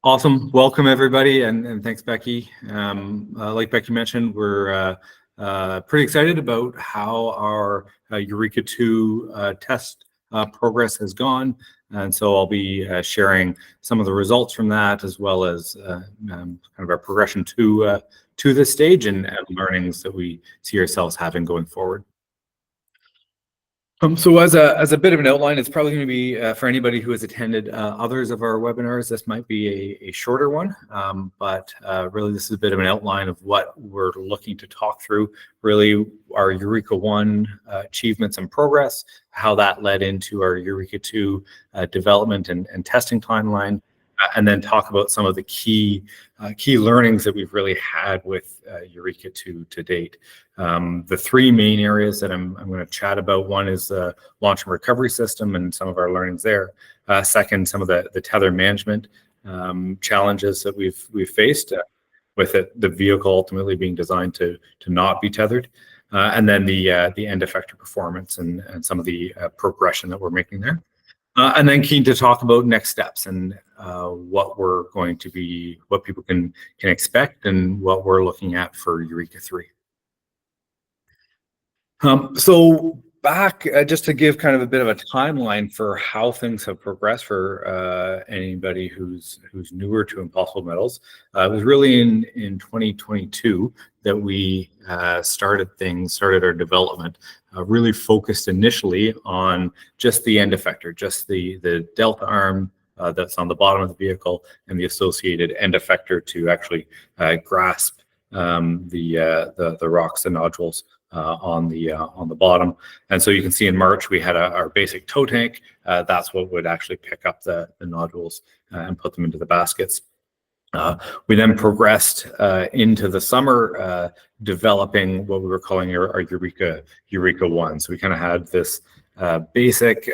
Awesome. Welcome, everybody, and thanks, Becky. Like Becky mentioned, we're pretty excited about how our Eureka 2 test progress has gone. And so I'll be sharing some of the results from that, as well as kind of our progression to this stage and learnings that we see ourselves having going forward. So as a bit of an outline, it's probably going to be for anybody who has attended others of our webinars, this might be a shorter one, but really this is a bit of an outline of what we're looking to talk through, really our Eureka 1 achievements and progress, how that led into our Eureka 2 development and testing timeline, and then talk about some of the key learnings that we've really had with Eureka 2 to date. The three main areas that I'm going to chat about: one is the launch and recovery system and some of our learnings there. Second, some of the tether management challenges that we've faced with the vehicle ultimately being designed to not be tethered. And then the end effector performance and some of the progression that we're making there. And then keen to talk about next steps and what people can expect and what we're looking at for Eureka 3. So back, just to give kind of a bit of a timeline for how things have progressed for anybody who's newer to Impossible Metals. It was really in 2022 that we started our development, really focused initially on just the end effector, just the delta arm that's on the bottom of the vehicle and the associated end effector to actually grasp the rocks and nodules on the bottom. And so you can see in March we had our basic tow tank. That's what would actually pick up the nodules and put them into the baskets. We then progressed into the summer, developing what we were calling our Eureka 1. So we kind of had this basic,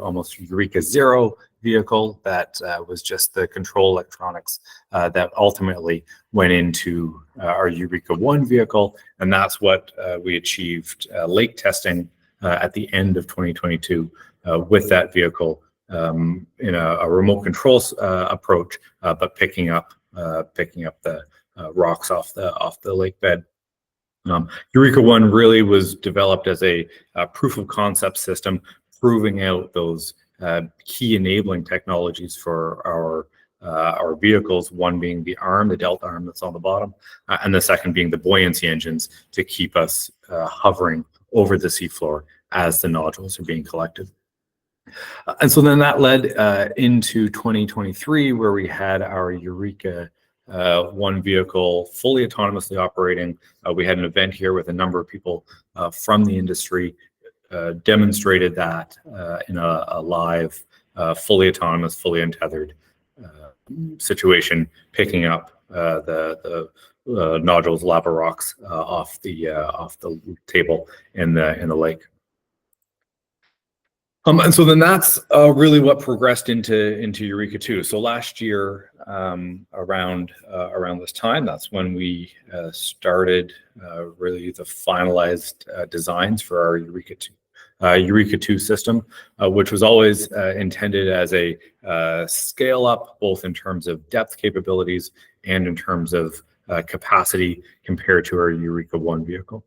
almost Eureka 0 vehicle that was just the control electronics that ultimately went into our Eureka 1 vehicle, and that's what we achieved lake testing at the end of 2022 with that vehicle in a remote control approach, but picking up the rocks off the lake bed. Eureka 1 really was developed as a proof of concept system, proving out those key enabling technologies for our vehicles, one being the delta arm that's on the bottom, and the second being the buoyancy engines to keep us hovering over the seafloor as the nodules are being collected. And so then that led into 2023, where we had our Eureka 1 vehicle fully autonomously operating. We had an event here with a number of people from the industry, demonstrated that in a live, fully autonomous, fully untethered situation, picking up the nodules, lava rocks off the table in the lake. And so then that's really what progressed into Eureka 2. So last year, around this time, that's when we started really the finalized designs for our Eureka 2 system, which was always intended as a scale up, both in terms of depth capabilities and in terms of capacity compared to our Eureka 1 vehicle.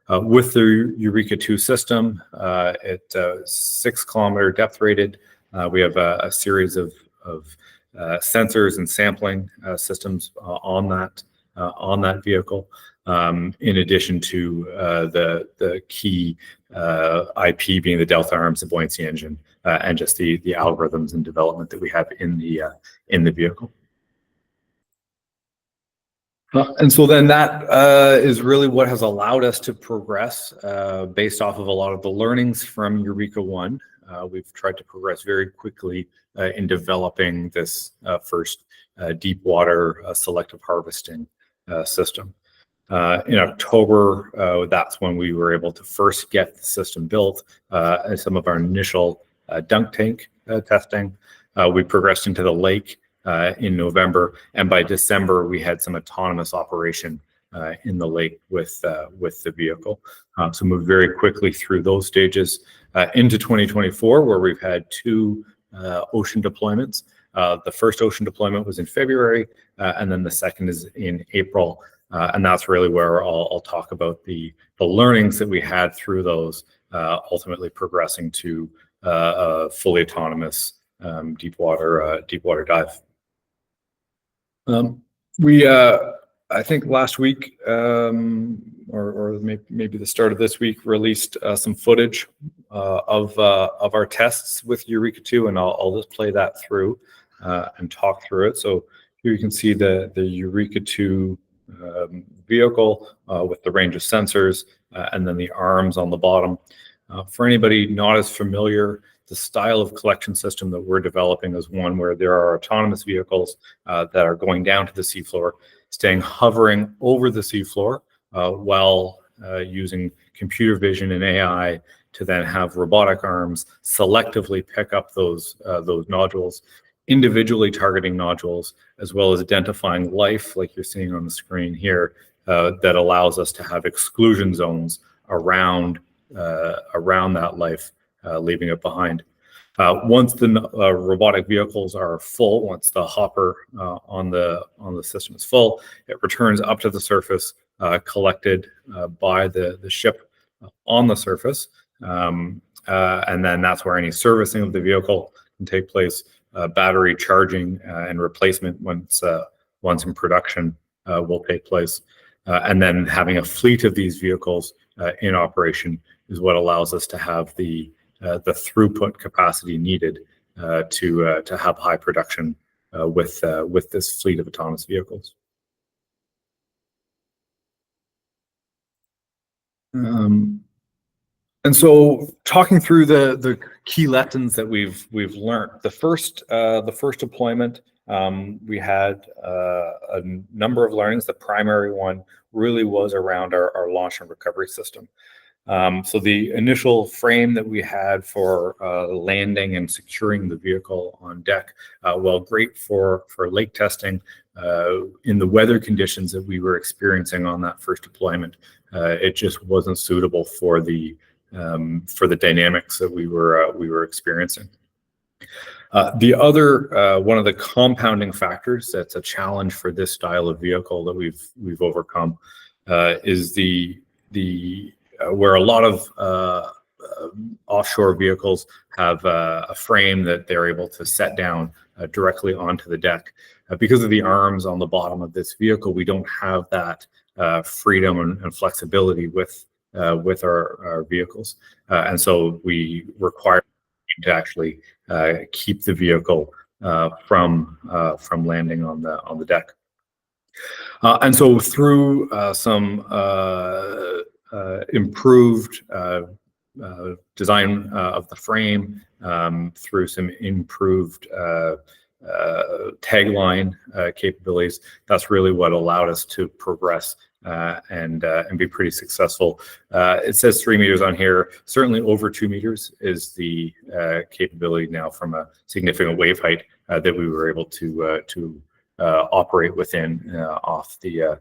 With the Eureka 2 system, it's 6 kilometer depth rated. We have a series of sensors and sampling systems on that vehicle, in addition to the key IP being the delta arms, the buoyancy engine, and just the algorithms and development that we have in the vehicle. And so then that is really what has allowed us to progress based off of a lot of the learnings from Eureka 1. We've tried to progress very quickly in developing this first deep water selective harvesting system. In October, that's when we were able to first get the system built, and some of our initial dunk tank testing. We progressed into the lake in November, and by December we had some autonomous operation in the lake with the vehicle. So moved very quickly through those stages into 2024, where we've had 2 ocean deployments. The first ocean deployment was in February, and then the second is in April. And that's really where I'll talk about the learnings that we had through those, ultimately progressing to a fully autonomous deep water dive. I think last week, or maybe the start of this week, released some footage of our tests with Eureka 2, and I'll just play that through and talk through it. So here you can see the Eureka 2 vehicle with the range of sensors, and then the arms on the bottom. For anybody not as familiar, the style of collection system that we're developing is one where there are autonomous vehicles that are going down to the seafloor, hovering over the seafloor while using computer vision and AI to then have robotic arms selectively pick up those nodules, individually targeting nodules, as well as identifying life, like you're seeing on the screen here, that allows us to have exclusion zones around that life, leaving it behind. Once the robotic vehicles are full, once the hopper on the system is full, it returns up to the surface, collected by the ship on the surface, and then that's where any servicing of the vehicle can take place. Battery charging and replacement once in production will take place, and then having a fleet of these vehicles in operation is what allows us to have the throughput capacity needed to have high production with this fleet of autonomous vehicles. And so, talking through the key lessons that we've learned, the first deployment, we had a number of learnings. The primary one really was around our launch and recovery system. So the initial frame that we had for landing and securing the vehicle on deck, while great for lake testing, in the weather conditions that we were experiencing on that first deployment, it just wasn't suitable for the dynamics that we were experiencing. The other one of the compounding factors that's a challenge for this style of vehicle that we've overcome is the where a lot of offshore vehicles have a frame that they're able to set down directly onto the deck. Because of the arms on the bottom of this vehicle, we don't have that freedom and flexibility with our vehicles, and so we require to actually keep the vehicle from landing on the deck. And so through some improved design of the frame, through some improved tagline capabilities, that's really what allowed us to progress and be pretty successful. It says 3 meters on here. Certainly over 2 meters is the capability now from a significant wave height that we were able to operate within off the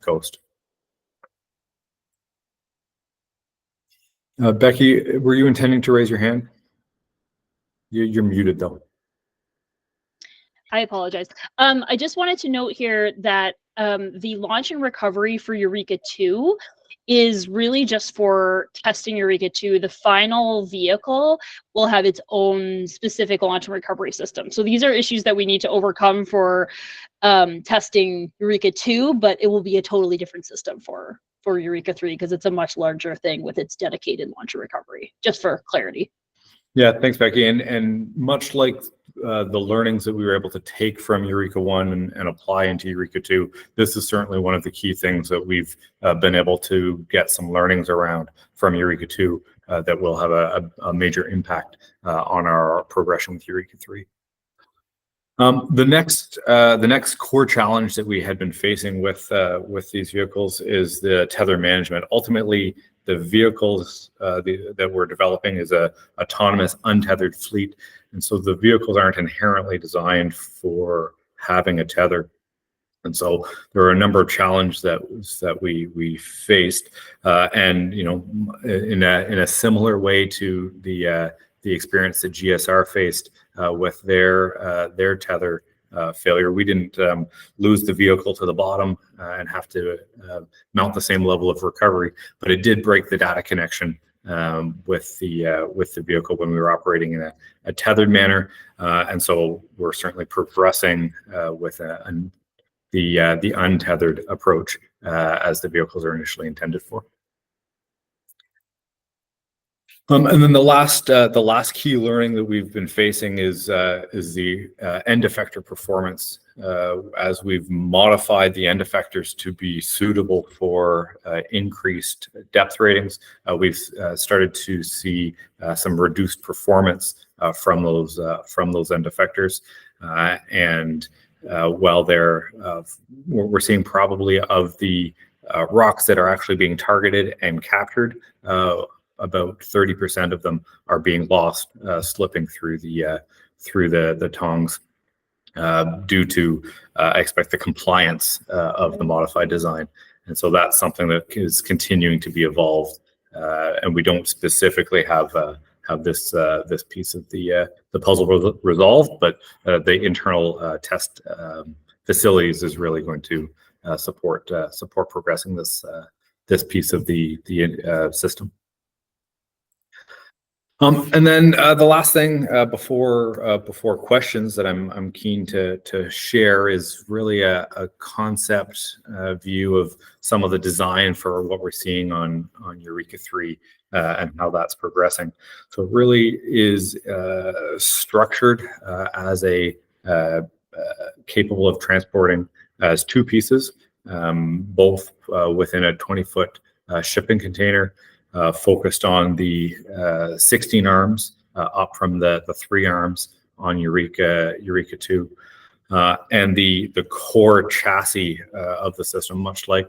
coast. Becky, were you intending to raise your hand? You're muted though. I apologize. I just wanted to note here that the launch and recovery for Eureka 2 is really just for testing Eureka 2. The final vehicle will have its own specific launch and recovery system. So these are issues that we need to overcome for testing Eureka 2, but it will be a totally different system for Eureka 3 because it's a much larger thing with its dedicated launch and recovery, just for clarity. Yeah, thanks, Becky. And much like the learnings that we were able to take from Eureka 1 and apply into Eureka 2, this is certainly one of the key things that we've been able to get some learnings around from Eureka 2 that will have a major impact on our progression with Eureka 3. The next core challenge that we had been facing with these vehicles is the tether management. Ultimately, the vehicles that we're developing is a autonomous untethered fleet, and so the vehicles aren't inherently designed for having a tether. And so there are a number of challenges that we faced, and in a similar way to the experience that GSR faced with their tether failure. We didn't lose the vehicle to the bottom and have to mount the same level of recovery, but it did break the data connection with the vehicle when we were operating in a tethered manner, and so we're certainly progressing with the untethered approach as the vehicles are initially intended for. And then the last key learning that we've been facing is the end effector performance. As we've modified the end effectors to be suitable for increased depth ratings, we've started to see some reduced performance from those end effectors. And while we're seeing probably of the rocks that are actually being targeted and captured, about 30% of them are being lost, slipping through the tongs due to, I expect, the compliance of the modified design. And so that's something that is continuing to be evolved. And we don't specifically have this piece of the puzzle resolved, but the internal test facilities is really going to support progressing this piece of the system. And then the last thing before questions that I'm keen to share is really a concept view of some of the design for what we're seeing on Eureka 3 and how that's progressing. So it really is structured as a capable of transporting as two pieces, both within a 20-foot shipping container. Focused on the 16 arms up from the 3 arms on Eureka 2. And the core chassis of the system, much like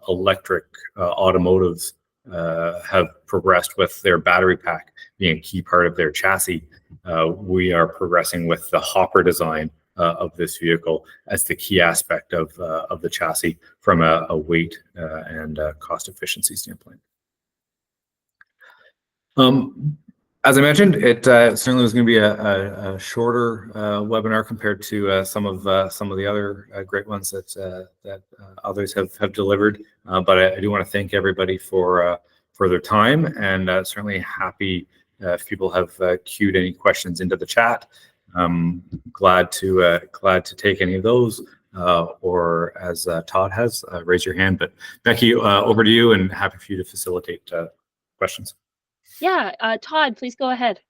electric automotives have progressed with their battery pack being a key part of their chassis, we are progressing with the hopper design of this vehicle as the key aspect of the chassis from a weight and cost efficiency standpoint. As I mentioned, it certainly was going to be a shorter webinar compared to some of the other great ones that others have delivered. But I do want to thank everybody for their time, and certainly happy if people have queued any questions into the chat. Glad to take any of those, or as Todd has, raise your hand. But Becky, over to you, and happy for you to facilitate questions. Yeah, Todd, please go ahead.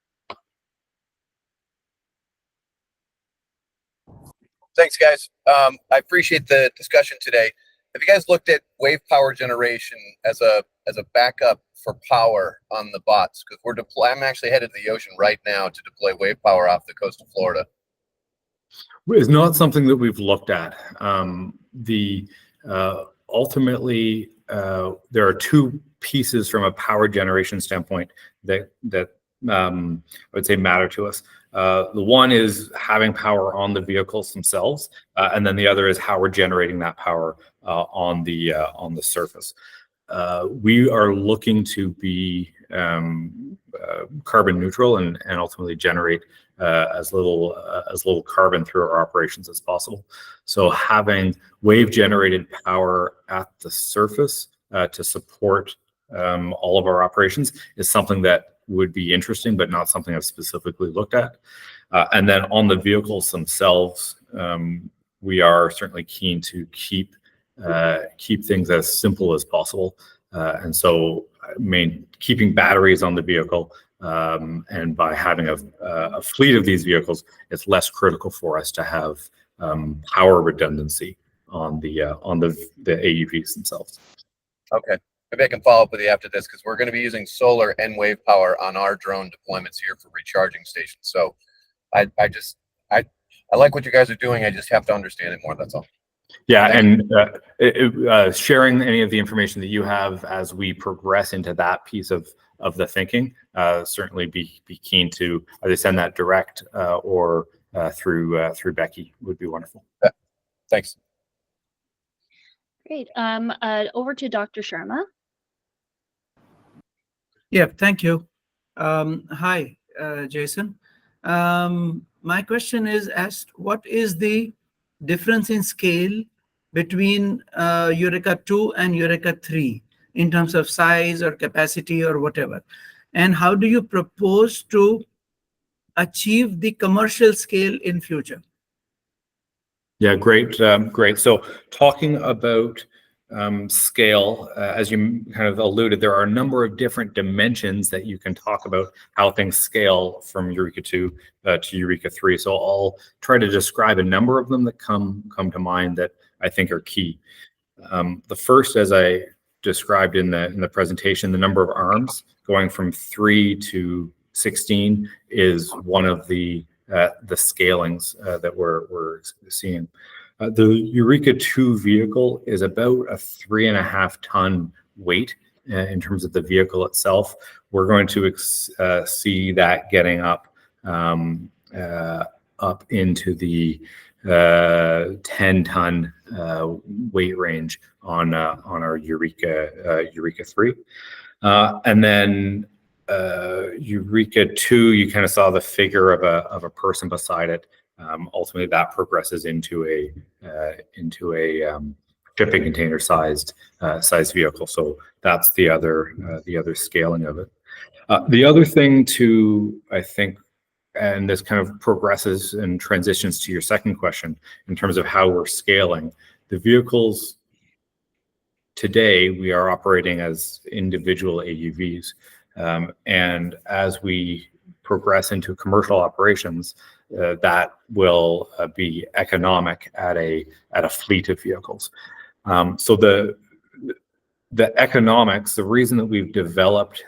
Thanks, guys. I appreciate the discussion today. Have you guys looked at wave power generation as a backup for power on the bots? Because I'm actually headed to the ocean right now to deploy wave power off the coast of Florida. It's not something that we've looked at. Ultimately, there are two pieces from a power generation standpoint that I would say matter to us. The one is having power on the vehicles themselves, and then the other is how we're generating that power on the surface. We are looking to be carbon neutral and ultimately generate as little carbon through our operations as possible. So having wave generated power at the surface to support all of our operations is something that would be interesting, but not something I've specifically looked at. And then on the vehicles themselves, we are certainly keen to keep things as simple as possible. And so keeping batteries on the vehicle, and by having a fleet of these vehicles, it's less critical for us to have power redundancy on the AUVs themselves. Okay. Maybe I can follow up with you after this, because we're going to be using solar and wave power on our drone deployments here for recharging stations. So I like what you guys are doing. I just have to understand it more. That's all. Yeah, and sharing any of the information that you have as we progress into that piece of the thinking, certainly be keen to either send that direct or through Becky would be wonderful. Yeah. Thanks. Great. Over to Dr. Sharma. Yeah, thank you. Hi, Jason. My question is, what is the difference in scale between Eureka 2 and Eureka 3 in terms of size or capacity or whatever? And how do you propose to achieve the commercial scale in future? Yeah, great, great. So talking about scale, as you kind of alluded, there are a number of different dimensions that you can talk about how things scale from Eureka 2 to Eureka 3. So I'll try to describe a number of them that come to mind that I think are key. The first, as I described in the presentation, the number of arms going from 3 to 16 is one of the scalings that we're seeing. The Eureka 2 vehicle is about a 3.5 ton weight in terms of the vehicle itself. We're going to see that getting up into the 10 ton weight range on our Eureka 3, and then Eureka 2, you kind of saw the figure of a person beside it. Ultimately, that progresses into a shipping container sized vehicle. So that's the other scaling of it. The other thing to, I think, and this kind of progresses and transitions to your second question in terms of how we're scaling the vehicles. Today, we are operating as individual AUVs. And as we progress into commercial operations, that will be economic at a fleet of vehicles. So the economics, the reason that we've developed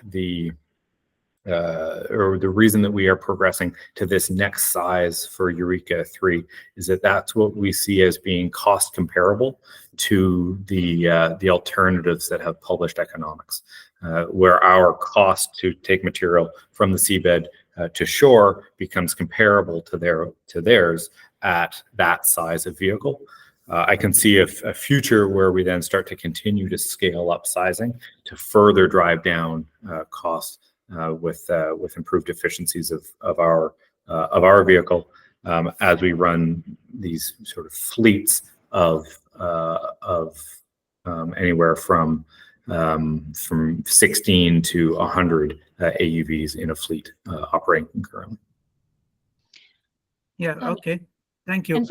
or the reason that we are progressing to this next size for Eureka 3 is that that's what we see as being cost comparable to the alternatives that have published economics, where our cost to take material from the seabed to shore becomes comparable to theirs at that size of vehicle. I can see a future where we then start to continue to scale up sizing to further drive down costs with improved efficiencies of our vehicle as we run these sort of fleets of anywhere from 16 to 100 AUVs in a fleet operating concurrently. Yeah. Okay. Thank you.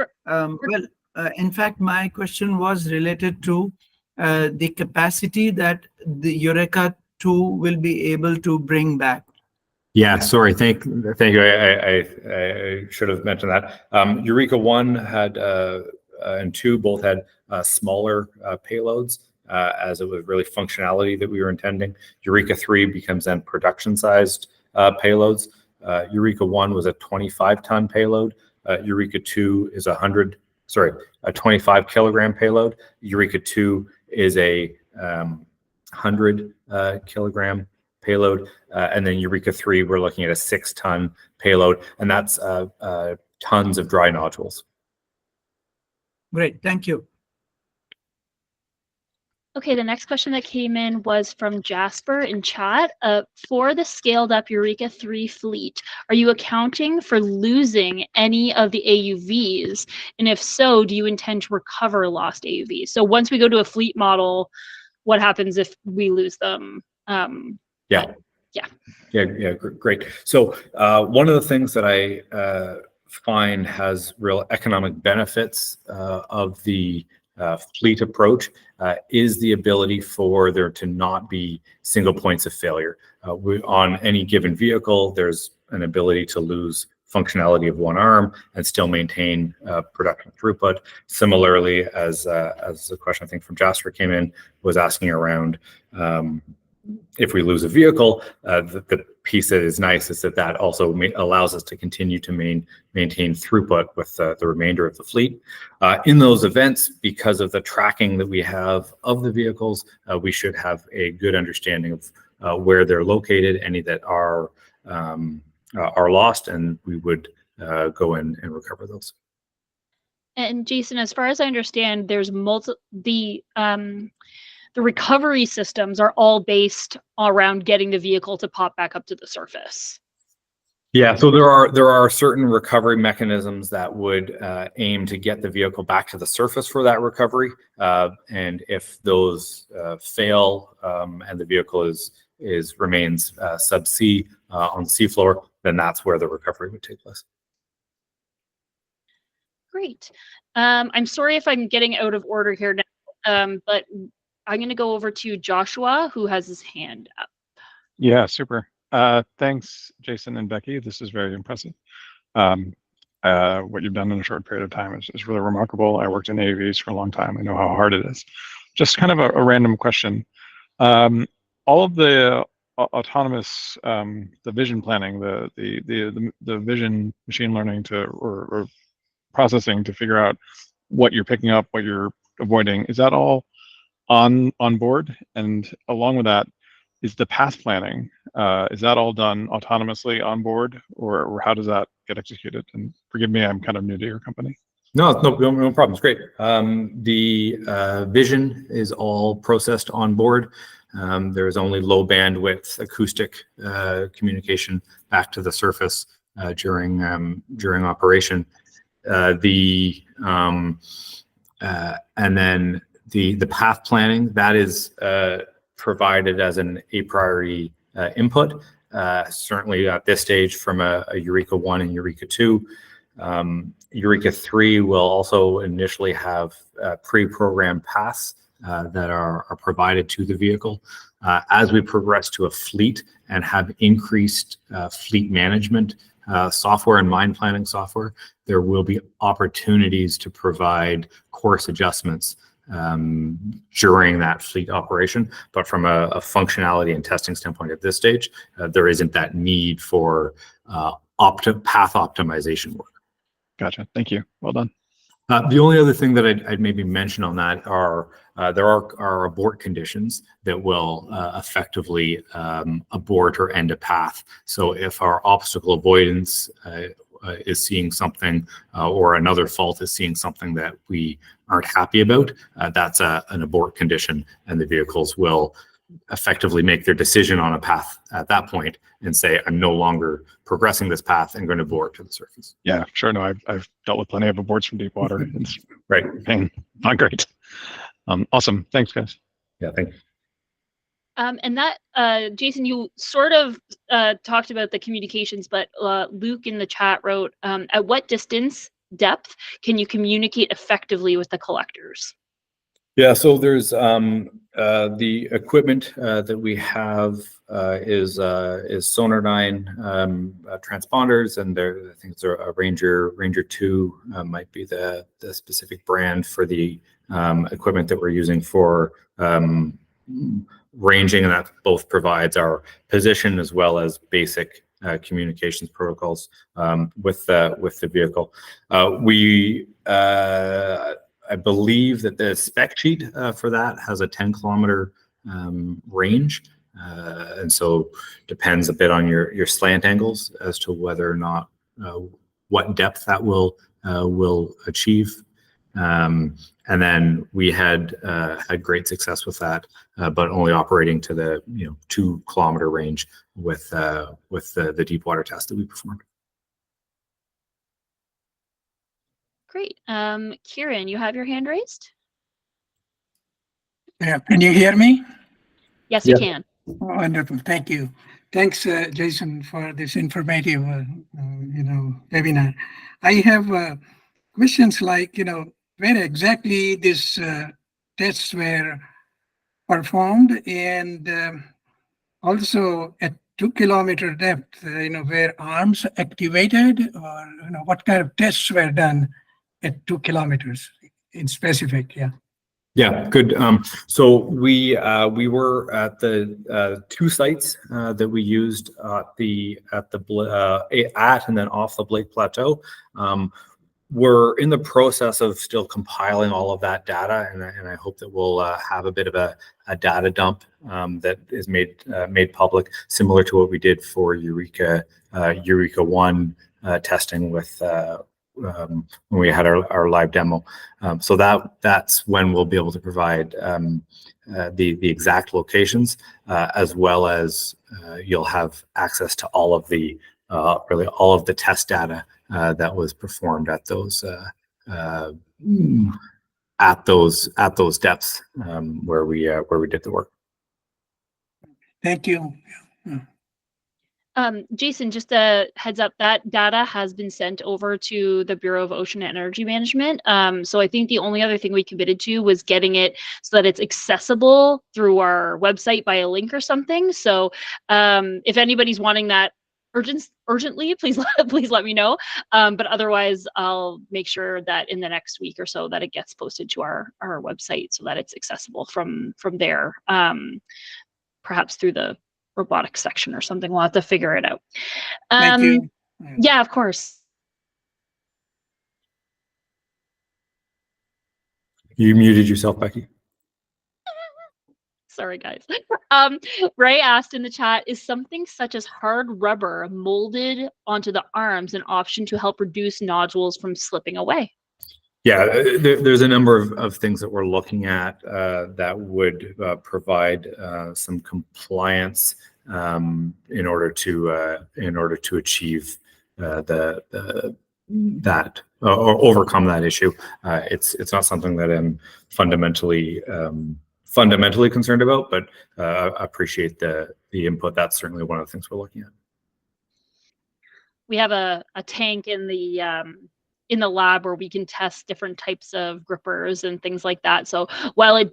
In fact, my question was related to the capacity that the Eureka 2 will be able to bring back. Yeah, sorry. Thank you. I should have mentioned that. Eureka 1 had and 2 both had smaller payloads as it was really functionality that we were intending. Eureka 3 becomes then production-sized payloads. Eureka 1 was a 25-ton payload. Eureka 2 is a 25 kilogram payload. Eureka 2 is a 100 kilogram payload, and then Eureka 3 we're looking at a 6-ton payload, and that's tons of dry nodules. Great, thank you. Okay, the next question that came in was from Jasper in chat. For the scaled up Eureka 3 fleet, are you accounting for losing any of the AUVs? And if so, do you intend to recover lost AUVs? So once we go to a fleet model, what happens if we lose them? Great. So one of the things that I find has real economic benefits of the fleet approach is the ability for there to not be single points of failure. On any given vehicle, there's an ability to lose functionality of one arm and still maintain production throughput. Similarly, as the question I think from Jasper came in, was asking around if we lose a vehicle, the piece that is nice is that also allows us to continue to maintain throughput with the remainder of the fleet. In those events, because of the tracking that we have of the vehicles, we should have a good understanding of where they're located, any that are lost, and we would go in and recover those. And Jason, as far as I understand, there's the recovery systems are all based around getting the vehicle to pop back up to the surface. Yeah, so there are certain recovery mechanisms that would aim to get the vehicle back to the surface for that recovery, and if those fail and the vehicle remains subsea on the seafloor, then that's where the recovery would take place. Great. I'm sorry if I'm getting out of order here now, but I'm going to go over to Joshua, who has his hand up. Yeah, super. Thanks, Jason and Becky. This is very impressive. What you've done in a short period of time is really remarkable. I worked in AVs for a long time. I know how hard it is. Just kind of a random question. All of the autonomous, the vision planning, the vision machine learning or processing to figure out what you're picking up, what you're avoiding, is that all on board? And along with that, is the path planning, is that all done autonomously on board, or how does that get executed? And forgive me, I'm kind of new to your company. No problem. It's great. The vision is all processed on board. There is only low bandwidth acoustic communication back to the surface during operation. And then the path planning, that is provided as an a priori input, certainly at this stage from a Eureka 1 and Eureka 2. Eureka 3 will also initially have pre-programmed paths that are provided to the vehicle. As we progress to a fleet and have increased fleet management software and mine planning software, there will be opportunities to provide course adjustments during that fleet operation. But from a functionality and testing standpoint at this stage, there isn't that need for path optimization work. Gotcha. Thank you. Well done. The only other thing that I'd maybe mention on that are there are abort conditions that will effectively abort or end a path. So if our obstacle avoidance is seeing something or another fault is seeing something that we aren't happy about, that's an abort condition, and the vehicles will effectively make their decision on a path at that point and say, I'm no longer progressing this path and going to abort to the surface. Yeah, sure. No, I've dealt with plenty of aborts from deep water. It's right. Not great. Awesome. Thanks, guys. Yeah, thank you. And that, Jason, you sort of talked about the communications, but Luke in the chat wrote, at what depth can you communicate effectively with the collectors? Yeah, so there's the equipment that we have is Sonardyne transponders, and I think it's a Ranger 2 might be the specific brand for the equipment that we're using for ranging, and that both provides our position as well as basic communications protocols with the vehicle. I believe that the spec sheet for that has a 10-kilometer range, and so depends a bit on your slant angles as to whether or not what depth that will achieve. And then we had great success with that, but only operating to the 2-kilometer range with the deep water test that we performed. Great. Kieran, you have your hand raised? Yeah, can you hear me? Yes, we can. Wonderful, thank you. Thanks, Jason, for this informative, webinar. I have questions like, where exactly these tests were performed, and also at 2-kilometer depth, were arms activated, or what kind of tests were done at 2 kilometers in specific? Yeah, good. So we were at the 2 sites that we used at and then off the Blake Plateau. We're in the process of still compiling all of that data, and I hope that we'll have a bit of a data dump that is made public, similar to what we did for Eureka 1 testing with when we had our live demo. So that's when we'll be able to provide the exact locations, as well as you'll have access to all of the really all of the test data that was performed at those depths where we did the work. Thank you. Yeah. Jason, just a heads up, that data has been sent over to the Bureau of Ocean and Energy Management. So I think the only other thing we committed to was getting it so that it's accessible through our website by a link or something. So if anybody's wanting that urgently, please let me know. But otherwise, I'll make sure that in the next week or so that it gets posted to our website so that it's accessible from there, perhaps through the robotics section or something. We'll have to figure it out. Thank you. Yeah, of course. You muted yourself, Becky. Sorry, guys. Ray asked in the chat, is something such as hard rubber molded onto the arms an option to help reduce nodules from slipping away? Yeah, there's a number of things that we're looking at that would provide some compliance in order to achieve that or overcome that issue. It's not something that I'm fundamentally concerned about, but appreciate the input. That's certainly one of the things we're looking at. We have a tank in the lab where we can test different types of grippers and things like that. So while it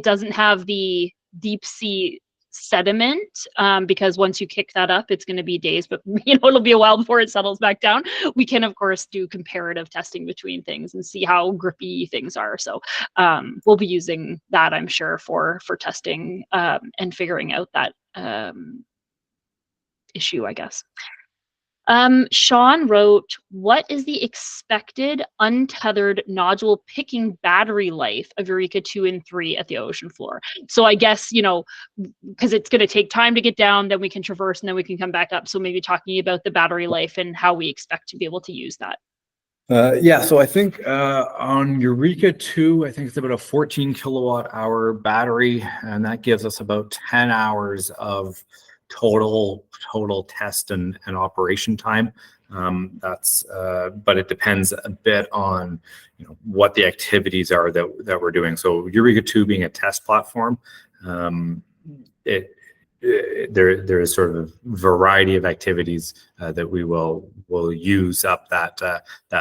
doesn't have the deep sea sediment, because once you kick that up, it's going to be days, but it'll be a while before it settles back down. We can of course do comparative testing between things and see how grippy things are. So we'll be using that, I'm sure, for testing and figuring out that issue, I guess. Sean wrote, what is the expected untethered nodule picking battery life of Eureka 2 and 3 at the ocean floor? So I guess, because it's going to take time to get down, then we can traverse and then we can come back up. So maybe talking about the battery life and how we expect to be able to use that. Yeah, so I think on Eureka 2, I think it's about a 14 kilowatt hour battery, and that gives us about 10 hours of total test and operation time. But it depends a bit on what the activities are that we're doing. So Eureka 2 being a test platform, there is sort of a variety of activities that we will use up that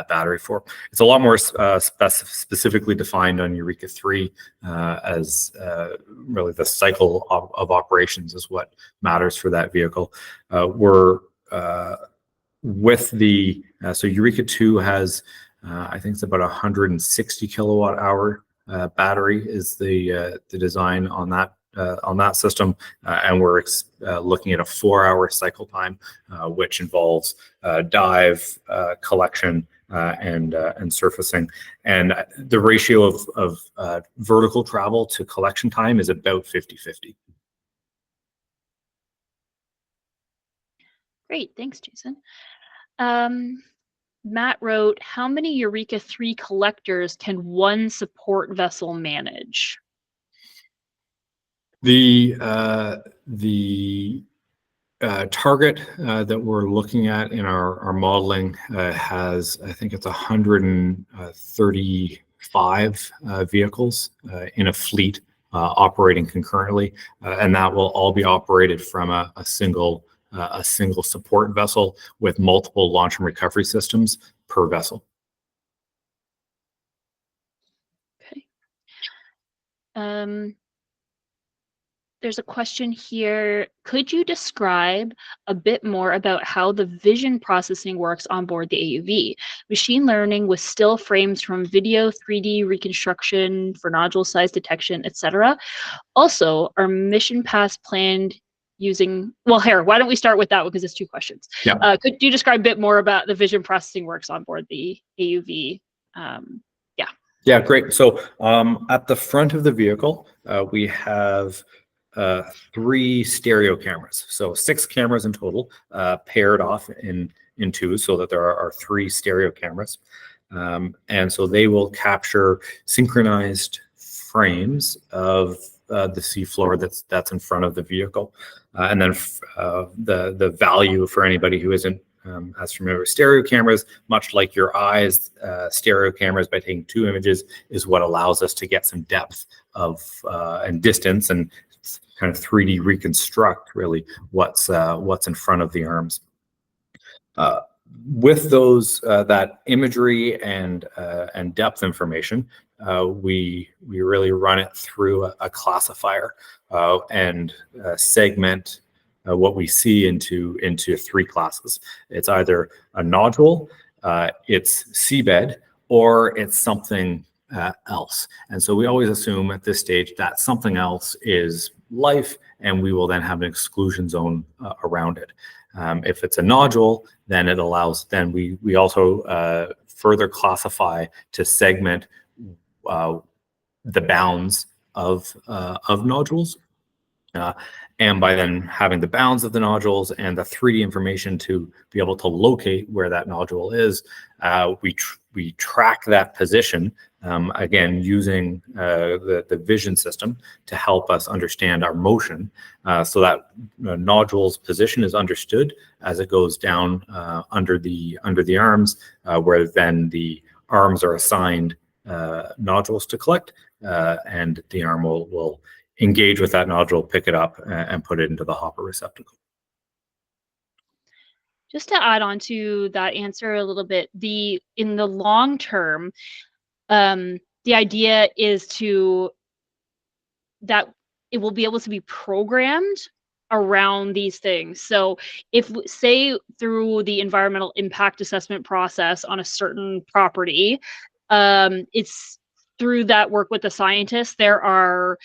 battery for. It's a lot more specifically defined on Eureka 3 as really the cycle of operations is what matters for that vehicle. We're with the so Eureka 2 has I think it's about 160 kilowatt hour battery is the design on that system, and we're looking at a 4-hour cycle time, which involves dive, collection, and surfacing. And the ratio of vertical travel to collection time is about 50-50. Great, thanks, Jason. Matt wrote, how many Eureka 3 collectors can one support vessel manage? The target that we're looking at in our modeling has, I think it's 135 vehicles in a fleet operating concurrently, and that will all be operated from a single support vessel with multiple launch and recovery systems per vessel. Okay. There's a question here. Could you describe a bit more about how the vision processing works on board the AUV? Machine learning with still frames from video, 3D reconstruction for nodule size detection, etc. Also, are mission paths planned using, well, here, why don't we start with that one because it's 2 questions. Yeah. Could you describe a bit more about the vision processing works on board the AUV? Yeah, great. So at the front of the vehicle, we have 3 stereo cameras. So 6 cameras in total, paired off in 2, so that there are 3 stereo cameras. And so they will capture synchronized frames of the seafloor that's in front of the vehicle. And then the value for anybody who isn't as familiar with stereo cameras, much like your eyes, stereo cameras, by taking 2 images, is what allows us to get some depth of and distance and kind of 3D reconstruct really what's in front of the arms. With those that imagery and depth information, we really run it through a classifier and segment what we see into 3 classes. It's either a nodule, it's seabed, or it's something else. And so we always assume at this stage that something else is life, and we will then have an exclusion zone around it. If it's a nodule, then it allows, then we also further classify to segment the bounds of nodules. And by then having the bounds of the nodules and the 3D information to be able to locate where that nodule is, we track that position, again, using the vision system to help us understand our motion, so that nodule's position is understood as it goes down under the arms, where then the arms are assigned nodules to collect, and the arm will engage with that nodule, pick it up, and put it into the hopper receptacle. Just to add on to that answer a little bit, in the long term, the idea is that it will be able to be programmed around these things. So if, say, through the environmental impact assessment process on a certain property, it's through that work with the scientists, there are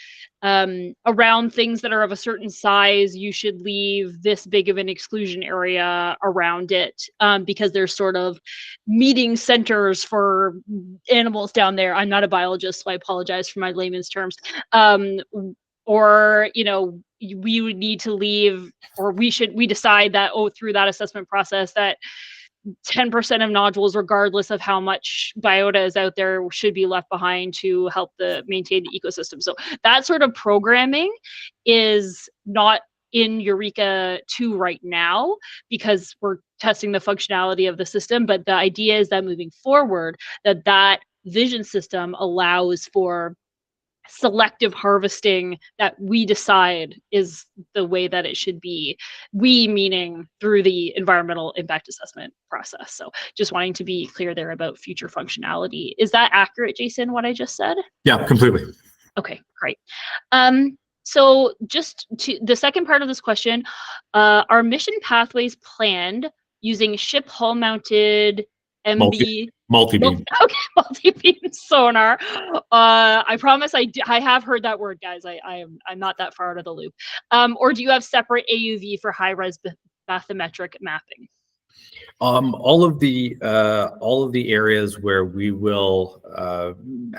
around things that are of a certain size, you should leave this big of an exclusion area around it, because there's sort of meeting centers for animals down there. I'm not a biologist, so I apologize for my layman's terms. Or, we would need to leave, or we decide that, through that assessment process, that 10% of nodules, regardless of how much biota is out there, should be left behind to help maintain the ecosystem. So that sort of programming is not in Eureka 2 right now, because we're testing the functionality of the system. But the idea is that moving forward, that vision system allows for selective harvesting that we decide is the way that it should be. We meaning through the environmental impact assessment process. So just wanting to be clear there about future functionality. Is that accurate, Jason, what I just said? Yeah, completely. Okay, great. So just to the second part of this question, are mission pathways planned using ship hull mounted MB Multi-beam. Okay, multi-beam sonar. I promise I have heard that word, guys. I'm not that far out of the loop. Or do you have separate AUV for high-res bathymetric mapping? All of the areas where we will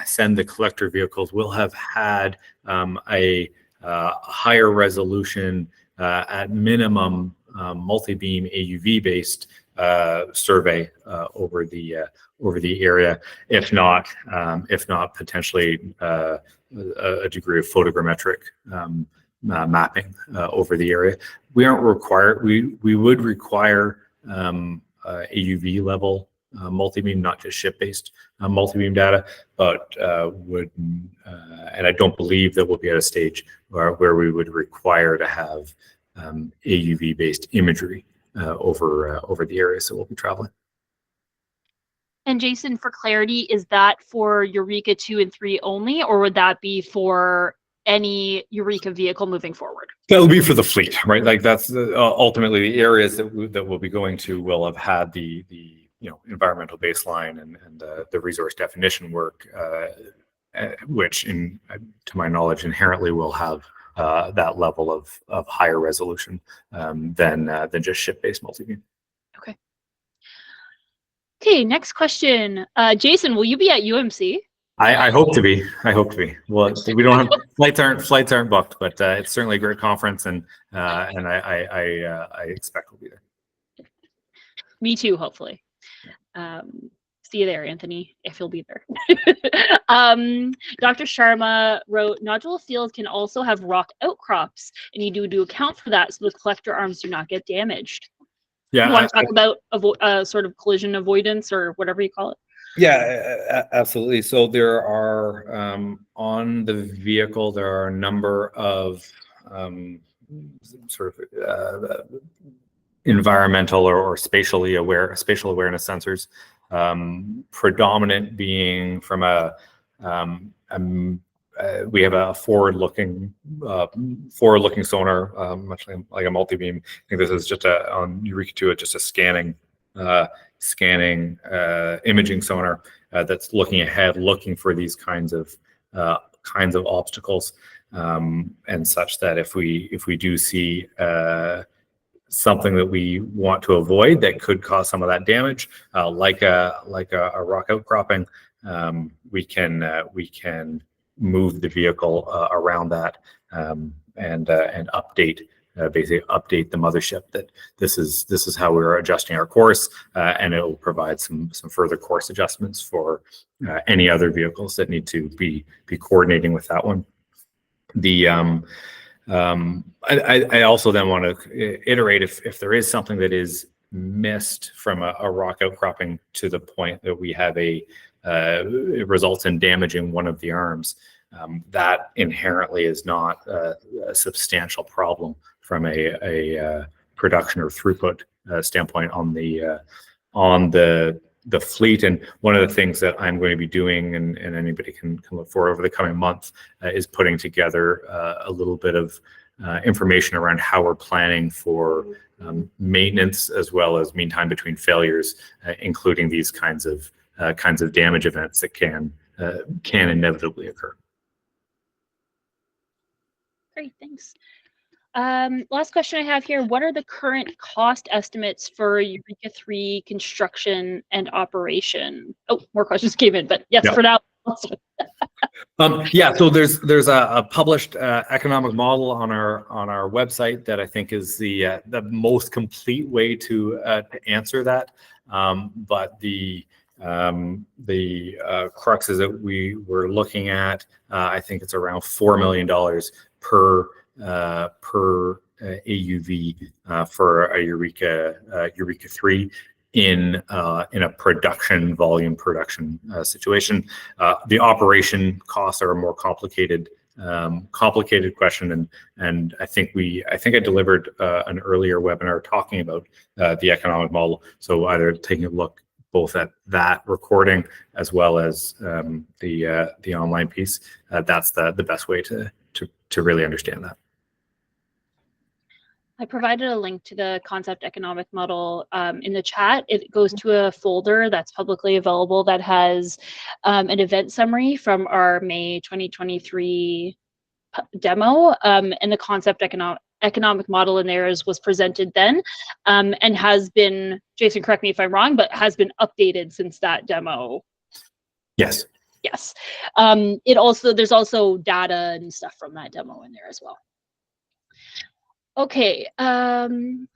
send the collector vehicles will have had a higher resolution, at minimum, multi-beam AUV based survey over the area, if not potentially a degree of photogrammetric mapping over the area. We aren't required. We would require AUV level multi-beam, not just ship-based multi-beam data, but and I don't believe that we'll be at a stage where we would require to have AUV-based imagery over the areas that we'll be traveling. And Jason, for clarity, is that for Eureka 2 and 3 only, or would that be for any Eureka vehicle moving forward? That'll be for the fleet, right? Like that's ultimately the areas that we'll be going to will have had the environmental baseline and the resource definition work, which, to my knowledge, inherently will have that level of higher resolution than just ship-based multi-beam. Okay. Okay, next question. Jason, will you be at UMC? I hope to be. Well, we don't have flights aren't booked, but it's certainly a great conference, and I expect we'll be there. Me too, hopefully. See you there, Anthony, if you'll be there. Dr. Sharma wrote, nodule fields can also have rock outcrops, and you do account for that so the collector arms do not get damaged. Yeah, You want to talk about sort of collision avoidance or whatever you call it? Yeah, absolutely. So there are on the vehicle, there are a number of sort of environmental or spatial awareness sensors. Predominant being from we have a forward-looking sonar, much like a multi-beam. I think this is just on Eureka 2, it's just a scanning imaging sonar that's looking ahead, looking for these kinds of obstacles, and such that if we do see something that we want to avoid that could cause some of that damage, like a rock outcropping, we can move the vehicle around that, and update. Basically update the mothership that this is how we're adjusting our course, and it will provide some further course adjustments for any other vehicles that need to be coordinating with that one. I also then want to iterate if there is something that is missed from a rock outcropping to the point that we have it results in damaging one of the arms. That inherently is not a substantial problem from a production or throughput standpoint on the fleet. And one of the things that I'm going to be doing, and anybody can look for over the coming month, is putting together a little bit of information around how we're planning for maintenance as well as mean time between failures, including these kinds of damage events that can inevitably occur. Great, thanks. Last question I have here. What are the current cost estimates for Eureka 3 construction and operation? Oh, more questions came in, but yes, Yeah. for now. Yeah, so there's a published economic model on our website that I think is the most complete way to answer that. But the crux is that we were looking at, I think it's around $4 million per AUV for a Eureka 3 in a volume production situation. The operation costs are a more complicated question, and I think I delivered an earlier webinar talking about the economic model. So either taking a look both at that recording as well as the online piece, that's the best way to really understand that. I provided a link to the concept economic model in the chat. It goes to a folder that's publicly available that has an event summary from our May 2023 demo, and the concept economic model in there was presented then, and has been, Jason, correct me if I'm wrong, but has been updated since that demo. Yes. Yes. There's also data and stuff from that demo in there as well. Okay, one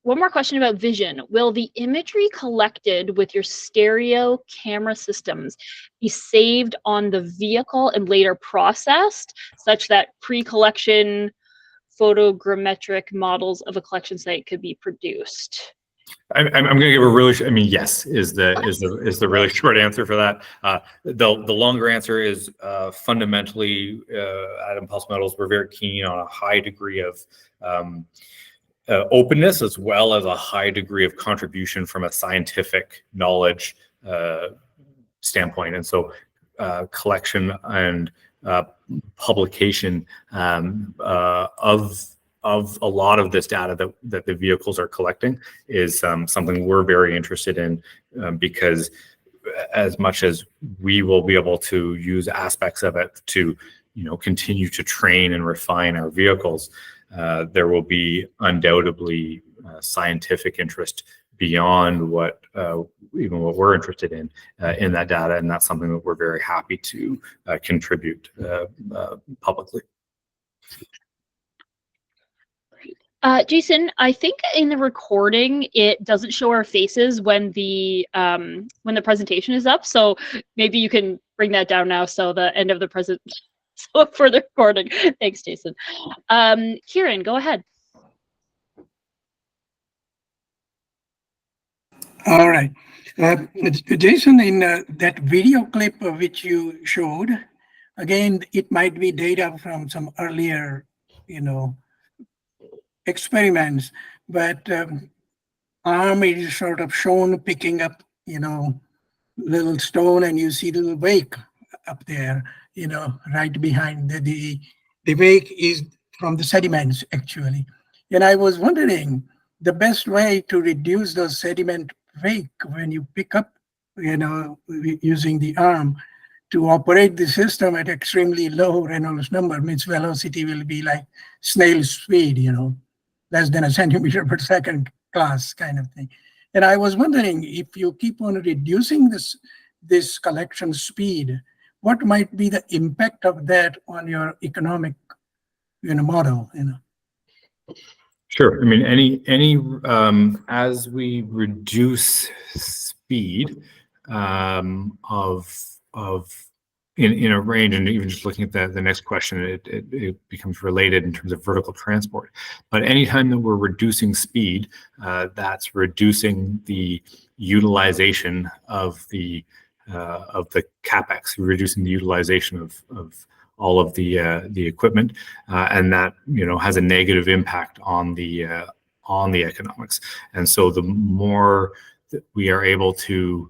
more question about vision. Will the imagery collected with your stereo camera systems be saved on the vehicle and later processed such that pre-collection photogrammetric models of a collection site could be produced? I'm going to give a yes is the really short answer for that. The longer answer is fundamentally at Impulse Metals, we're very keen on a high degree of openness as well as a high degree of contribution from a scientific knowledge standpoint, and so collection and publication of a lot of this data that the vehicles are collecting is something we're very interested in, because as much as we will be able to use aspects of it to continue to train and refine our vehicles, there will be undoubtedly scientific interest beyond what we're interested in that data, and that's something that we're very happy to contribute publicly. Jason, I think in the recording it doesn't show our faces when the presentation is up. So maybe you can bring that down now. So the end of the present, so for the recording. Thanks, Jason. Kieran, go ahead. All right. Jason, in that video clip which you showed, again, it might be data from some earlier, experiments, but arm is sort of shown picking up, little stone, and you see little wake up there, right behind the wake is from the sediments actually. And I was wondering the best way to reduce those sediment wake when you pick up, using the arm to operate the system at extremely low Reynolds number, means velocity will be like snail speed, less than a centimeter per second class kind of thing. And I was wondering if you keep on reducing this collection speed, what might be the impact of that on your economic, model, Sure. I mean, any as we reduce speed in a range, and even just looking at the next question, it becomes related in terms of vertical transport. But anytime that we're reducing speed, that's reducing the utilization of the capex, reducing the utilization of all of the equipment, and that has a negative impact on the economics. And so the more that we are able to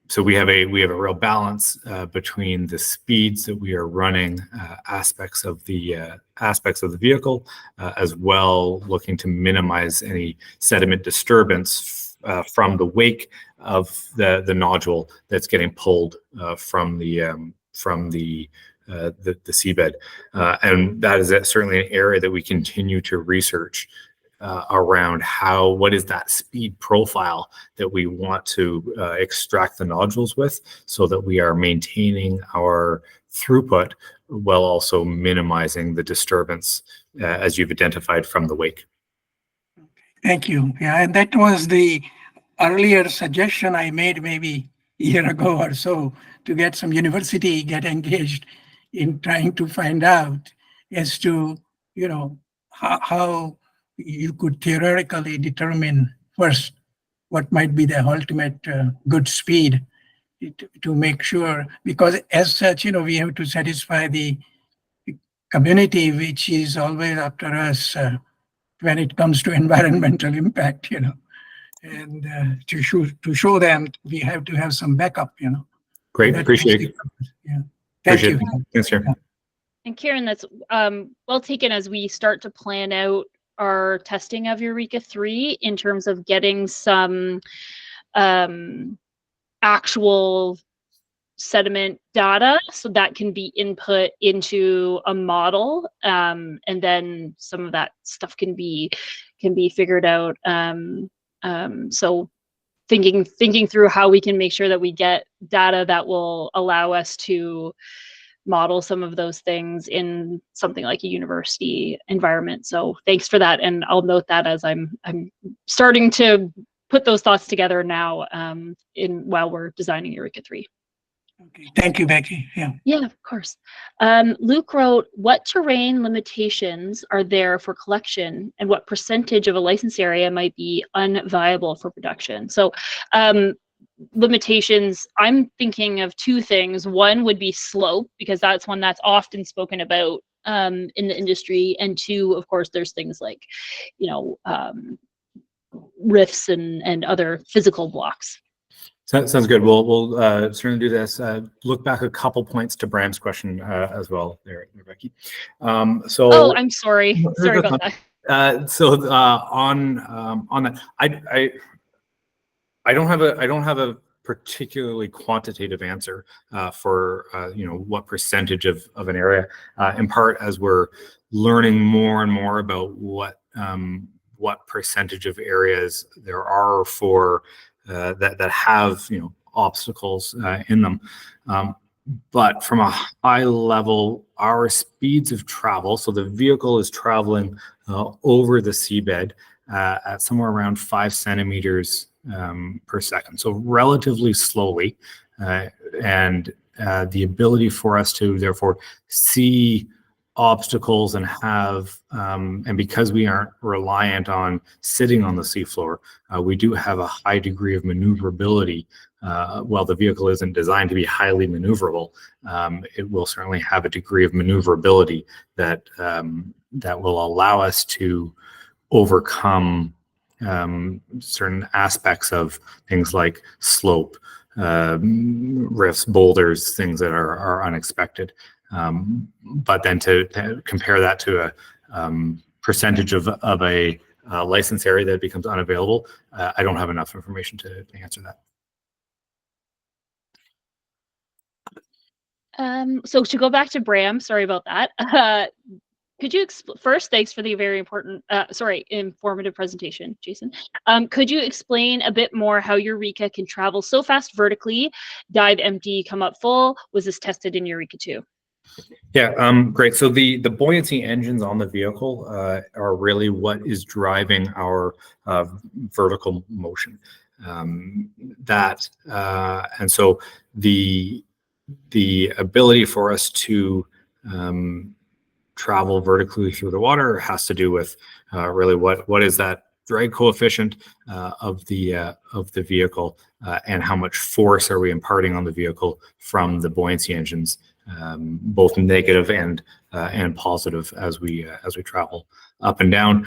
so we have a real balance between the speeds that we are running aspects of the vehicle, as well looking to minimize any sediment disturbance from the wake of the nodule that's getting pulled from the seabed, and that is certainly an area that we continue to research around what is that speed profile that we want to extract the nodules with, so that we are maintaining our throughput while also minimizing the disturbance as you've identified from the wake. Thank you. Yeah, and that was the earlier suggestion I made maybe a year ago or so, to get some university get engaged in trying to find out as to, how you could theoretically determine first what might be the ultimate good speed to make sure, because as such, we have to satisfy the community, which is always after us when it comes to environmental impact, and to show them we have to have some backup, Great, appreciate it. Yeah, thank you. Thanks, Chair. And Kieran, that's well taken as we start to plan out our testing of Eureka 3 in terms of getting some actual sediment data, so that can be input into a model, and then some of that stuff can be figured out. So thinking through how we can make sure that we get data that will allow us to model some of those things in something like a university environment. So thanks for that, and I'll note that as I'm starting to put those thoughts together now while we're designing Eureka 3. Okay. Thank you, Becky. Yeah, of course. Luke wrote, what terrain limitations are there for collection, and what percentage of a license area might be unviable for production? So limitations, I'm thinking of two things. One would be slope, because that's one that's often spoken about in the industry. And two, of course, there's things like, rifts and other physical blocks. Sounds good. We'll certainly do this. Look back a couple points to Bram's question as well, there, Becky. I'm sorry. Sorry about that. On that, I don't have a particularly quantitative answer for what percentage of an area. In part, as we're learning more and more about what percentage of areas there are for that have obstacles in them. But from a high level, our speeds of travel, so the vehicle is traveling over the seabed at somewhere around 5 centimeters per second, so relatively slowly, and the ability for us to therefore see obstacles and have, and because we aren't reliant on sitting on the seafloor, we do have a high degree of maneuverability. While the vehicle isn't designed to be highly maneuverable, it will certainly have a degree of maneuverability that that will allow us to overcome certain aspects of things like slope, rifts, boulders, things that are unexpected. But then to compare that to a percentage of a license area that becomes unavailable, I don't have enough information to answer that. So to go back to Bram, sorry about that. Could you first, thanks for the very important, informative presentation, Jason. Could you explain a bit more how Eureka can travel so fast vertically, dive empty, come up full? Was this tested in Eureka 2? Yeah, great. So the buoyancy engines on the vehicle are really what is driving our vertical motion. And so the ability for us to travel vertically through the water has to do with really what is that drag coefficient of the vehicle, and how much force are we imparting on the vehicle from the buoyancy engines, both negative and positive as we travel up and down.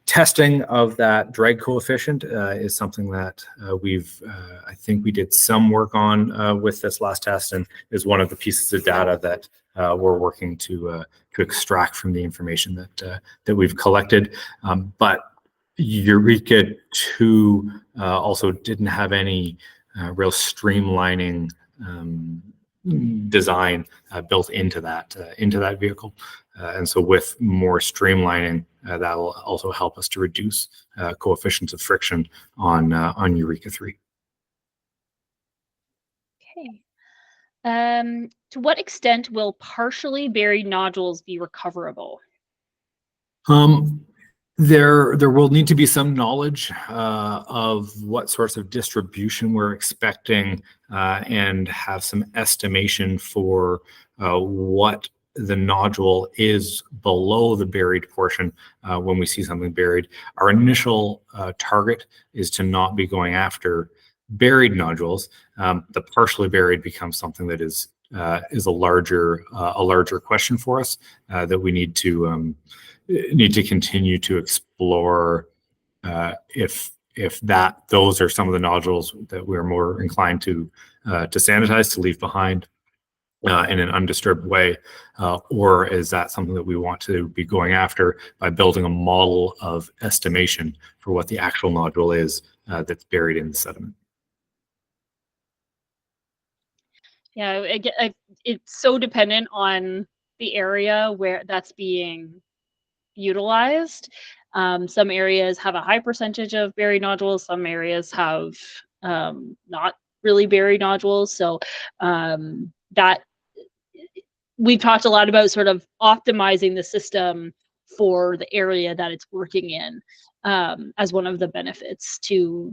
Testing of that drag coefficient is something that I think we did some work on with this last test, and is one of the pieces of data that we're working to extract from the information that we've collected. But Eureka 2 also didn't have any real streamlining design built into that vehicle, and so with more streamlining, that will also help us to reduce coefficients of friction on Eureka 3. Okay. To what extent will partially buried nodules be recoverable? There will need to be some knowledge of what sorts of distribution we're expecting, and have some estimation for what the nodule is below the buried portion when we see something buried. Our initial target is to not be going after buried nodules. The partially buried becomes something that is a larger question for us that we need to continue to explore if those are some of the nodules that we're more inclined to sanitize, to leave behind in an undisturbed way, or is that something that we want to be going after by building a model of estimation for what the actual nodule is that's buried in the sediment. Yeah, it's so dependent on the area where that's being utilized. Some areas have a high percentage of buried nodules. Some areas have not really buried nodules. So that we've talked a lot about sort of optimizing the system for the area that it's working in as one of the benefits to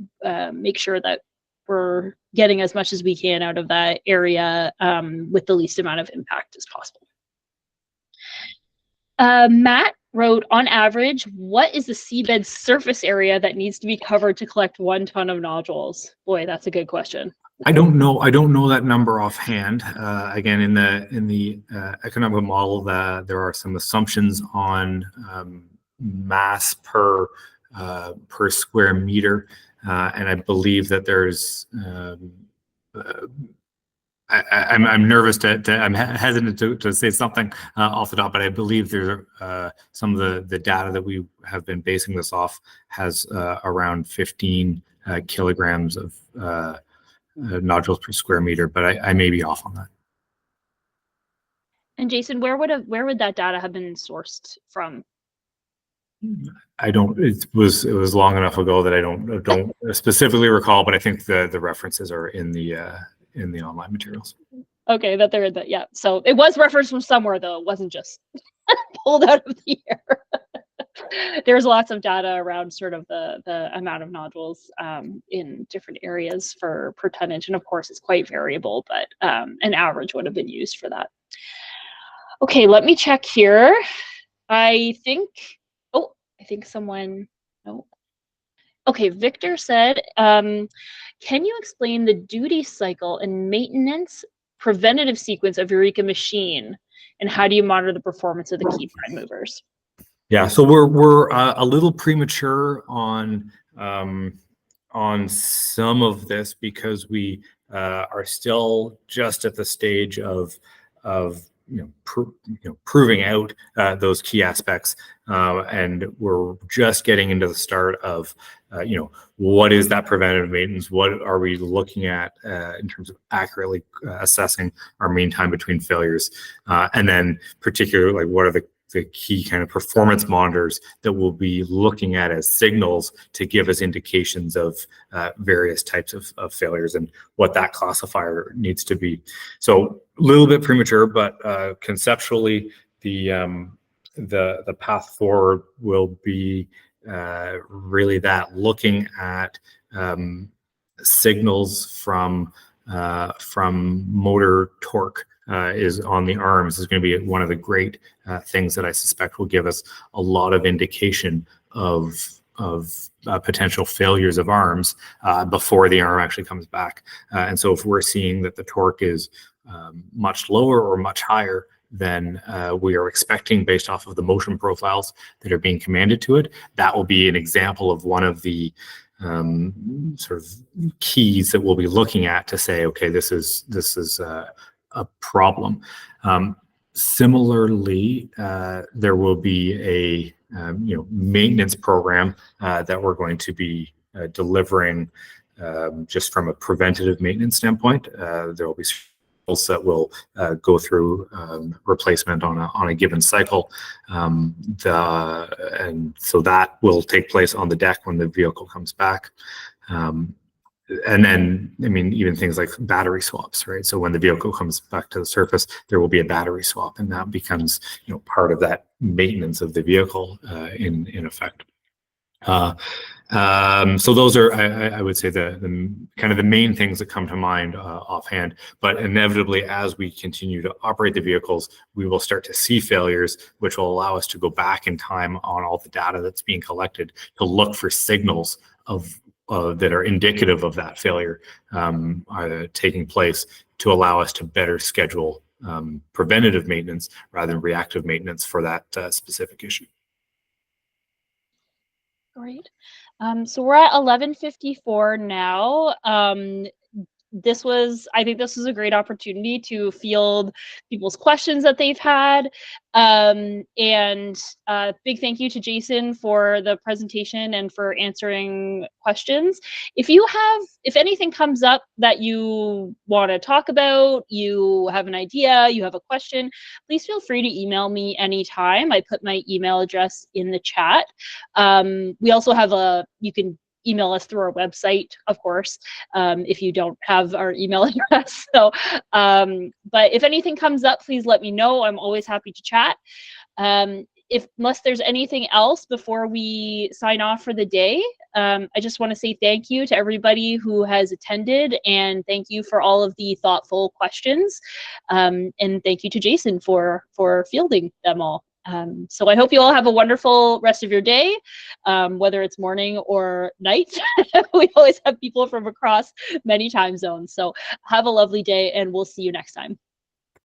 make sure that we're getting as much as we can out of that area with the least amount of impact as possible. Matt wrote, on average, what is the seabed surface area that needs to be covered to collect 1 ton of nodules? Boy, that's a good question. I don't know that number offhand. Again, in the economic model, there are some assumptions on mass per square meter, and I believe that there's. I'm nervous I'm hesitant to say something off the top, but I believe there's some of the data that we have been basing this off has around 15 kilograms of nodules per square meter, but I may be off on that. And Jason, where would that data have been sourced from? It was long enough ago that I don't specifically recall, but I think the references are in the online materials. Okay, that they're in that. Yeah. So it was referenced from somewhere though. It wasn't just pulled out of the air. There's lots of data around sort of the amount of nodules in different areas per tonnage, and of course it's quite variable, but an average would have been used for that. Okay, let me check here. I think someone, no. Okay, Victor said, can you explain the duty cycle and maintenance preventative sequence of Eureka machine, and how do you monitor the performance of the key prime movers? Yeah, so we're a little premature on some of this because we are still just at the stage of proving out those key aspects, and we're just getting into the start of what is that preventative maintenance? What are we looking at in terms of accurately assessing our mean time between failures, and then particularly like what are the key kind of performance monitors that we'll be looking at as signals to give us indications of various types of failures and what that classifier needs to be. So a little bit premature, but conceptually the path forward will be really that, looking at signals from motor torque is on the arms is going to be one of the great things that I suspect will give us a lot of indication of potential failures of arms before the arm actually comes back. And so if we're seeing that the torque is much lower or much higher than we are expecting based off of the motion profiles that are being commanded to it, that will be an example of one of the sort of keys that we'll be looking at to say, okay, this is a problem. Similarly, there will be a maintenance program that we're going to be delivering just from a preventative maintenance standpoint. There will be that will go through replacement on a given cycle, and so that will take place on the deck when the vehicle comes back. And then, I mean, even things like battery swaps, right? So when the vehicle comes back to the surface, there will be a battery swap, and that becomes, part of that maintenance of the vehicle in effect. So those are, I would say, the kind of the main things that come to mind offhand. But inevitably, as we continue to operate the vehicles, we will start to see failures, which will allow us to go back in time on all the data that's being collected to look for signals of that are indicative of that failure taking place, to allow us to better schedule preventative maintenance rather than reactive maintenance for that specific issue. Great. So we're at 11:54 now. I think this was a great opportunity to field people's questions that they've had. And big thank you to Jason for the presentation and for answering questions. If anything comes up that you want to talk about, you have an idea, you have a question, please feel free to email me anytime. I put my email address in the chat. We also have you can email us through our website, of course, if you don't have our email address. So, but if anything comes up, please let me know. I'm always happy to chat. Unless there's anything else before we sign off for the day, I just want to say thank you to everybody who has attended, and thank you for all of the thoughtful questions. And thank you to Jason for fielding them all. So I hope you all have a wonderful rest of your day, whether it's morning or night. We always have people from across many time zones. So have a lovely day, and we'll see you next time.